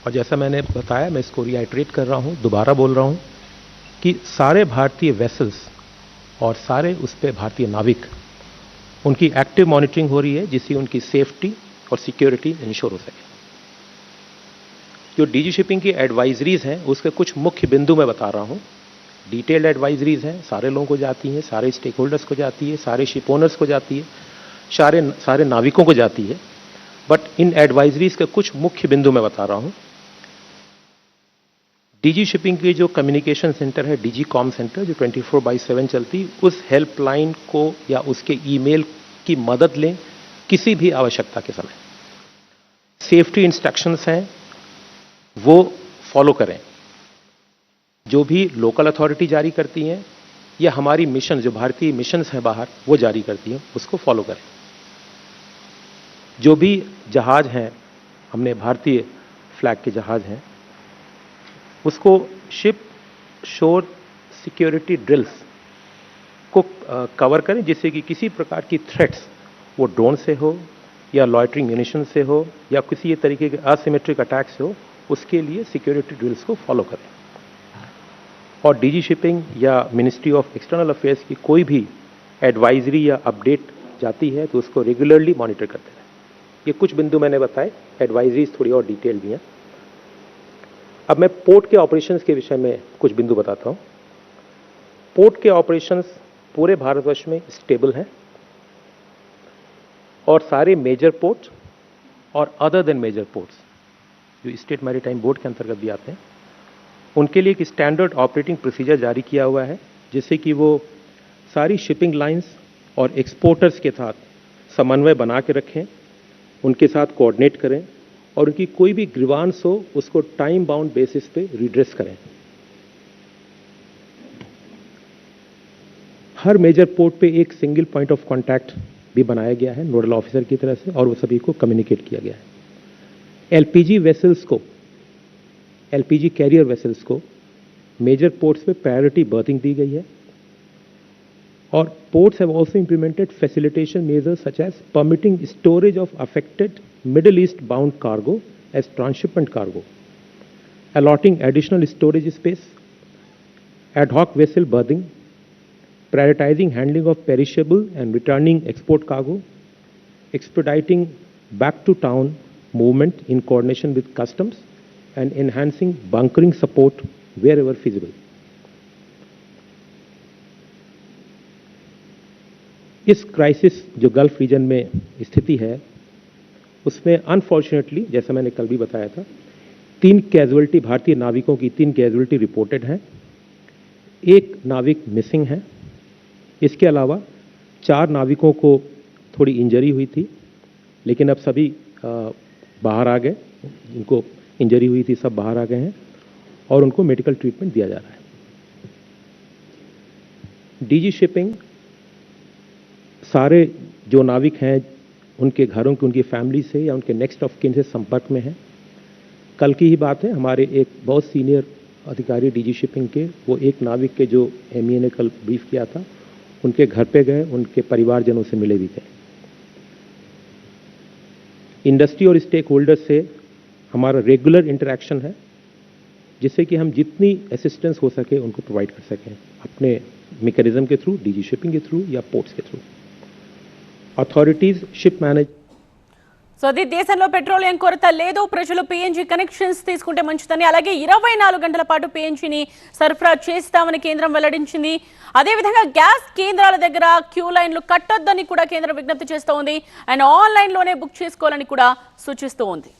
और जैसा मैंने बताया, मैं इसको रिआइट्रेट कर रहा हूँ, दोबारा बोल रहा हूँ कि सारे भारतीय वेसल्स और सारे उस पे भारतीय नाविक, उनकी एक्टिव मॉनिटरिंग हो रही है जिससे उनकी सेफ्टी और सिक्योरिटी इंश्योर हो सके। जो डीजी शिपिंग की एडवाइजरीज हैं उसके कुछ मुख्य बिंदु मैं बता रहा हूँ। डिटेल्ड एडवाइजरीज हैं, सारे लोगों को जाती हैं, सारे स्टेक होल्डर्स को जाती है, सारे शिप ओनर्स को जाती है, सारे नाविकों को जाती है। बट इन एडवाइजरीज के कुछ मुख्य बिंदु मैं बता रहा हूँ। डीजी शिपिंग की जो कम्युनिकेशन सेंटर है, डीजी कॉम सेंटर, जो 24/7 चलती, उस हेल्पलाइन को या उसके ईमेल की मदद लें किसी भी आवश्यकता के समय। सेफ्टी इंस्ट्रक्शंस हैं वो फॉलो करें, जो भी लोकल अथॉरिटी जारी करती हैं या हमारी मिशन, जो भारतीय मिशंस हैं बाहर, वो जारी करती हैं, उसको फॉलो करें। जो भी जहाज हैं, हमने भारतीय फ्लैग के जहाज हैं, उसको शिप शोर सिक्योरिटी ड्रिल्स को कवर करें, जिससे कि किसी प्रकार की थ्रेट्स, वो ड्रोन से हो या लॉयटरिंग म्यूनिशन से हो या किसी तरीके के असिमेट्रिक अटैक से हो, उसके लिए सिक्योरिटी ड्रिल्स को फॉलो करें। और डीजी शिपिंग या मिनिस्ट्री ऑफ एक्सटर्नल अफेयर्स की कोई भी एडवाइजरी या अपडेट जाती है तो उसको रेगुलरली मॉनिटर करते रहें। ये कुछ बिंदु मैंने बताए, एडवाइजरीज थोड़ी और डिटेल भी हैं। अब मैं पोर्ट के ऑपरेशंस के विषय में कुछ बिंदु बताता हूँ। पोर्ट के ऑपरेशंस पूरे भारतवर्ष में स्टेबल हैं और सारे मेजर पोर्ट्स और अदर देन मेजर पोर्ट्स, जो स्टेट मैरीटाइम बोर्ड के अंतर्गत भी आते हैं, उनके लिए एक स्टैंडर्ड ऑपरेटिंग प्रोसीजर जारी किया हुआ है, जिससे कि वो सारी शिपिंग लाइंस और एक्सपोर्टर्स के साथ समन्वय बना के रखें, उनके साथ कोऑर्डिनेट करें और उनकी कोई भी ग्रीवांस हो उसको टाइम बाउंड बेसिस पे रिड्रेस करें। हर मेजर पोर्ट पे एक सिंगल पॉइंट ऑफ कांटेक्ट भी बनाया गया है नोडल ऑफिसर की तरह से, और वो सभी को कम्युनिकेट किया गया है। एलपीजी वेसल्स को, एलपीजी कैरियर वेसल्स को मेजर पोर्ट्स पे प्रायोरिटी बर्थिंग दी गई है, और ports have also implemented facilitation measures such as permitting storage of affected Middle East bound cargo as transshipment cargo, allotting additional storage space, ad hoc vessel berthing, prioritizing handling of perishable and returning export cargo, expediting back to town movement in coordination with customs, and enhancing bunkering support wherever feasible. इस crisis जो gulf reason में स्थिति है, उसमें unfortunately, जैसा मैंने कल भी बताया था, 3 कैजुअलिटी, भारतीय नाविकों की 3 कैजुअलिटी रिपोर्टेड हैं। 1 नाविक मिसिंग है। इसके अलावा 4 नाविकों को थोड़ी इंजरी हुई थी, लेकिन अब सभी बाहर आ गए, इनको इंजरी हुई थी, सब बाहर आ गए हैं और उनको मेडिकल ट्रीटमेंट दिया जा रहा है। डीजी शिपिंग सारे जो नाविक हैं उनके घरों की, उनकी फैमिली से या उनके नेक्स्ट ऑफ किन से संपर्क में है। कल की ही बात है, हमारे एक बहुत सीनियर अधिकारी डीजी शिपिंग के, वो एक नाविक के जो एमईए ने कल ब्रीफ किया था, उनके घर पे गए, उनके परिवारजनों से मिले भी गए। इंडस्ट्री और स्टेक होल्डर्स से हमारा रेगुलर इंटरेक्शन है, जिससे कि हम जितनी असिस्टेंस हो सके उनको प्रोवाइड कर सकें, अपने मैकेनिज्म के थ्रू, डीजी शिपिंग के थ्रू या पोर्ट्स के through. Authorities, ship manage so అది దేశంలో పెట్రోలియం కొరత లేదు, ప్రజలు పీఎన్జీ కనెక్షన్స్ తీసుకుంటే మంచిదని, అలాగే 24 గంటల పాటు పీఎన్జీని సరఫరా చేస్తామని కేంద్రం వెల్లడించింది. అదేవిధంగా గ్యాస్ కేంద్రాల దగ్గర క్యూ లైన్లు కట్టొద్దని కూడా కేంద్రం విజ్ఞప్తి చేస్తోంది. అండ్ ఆన్లైన్లోనే బుక్ చేసుకోవాలని కూడా సూచిస్తోంది.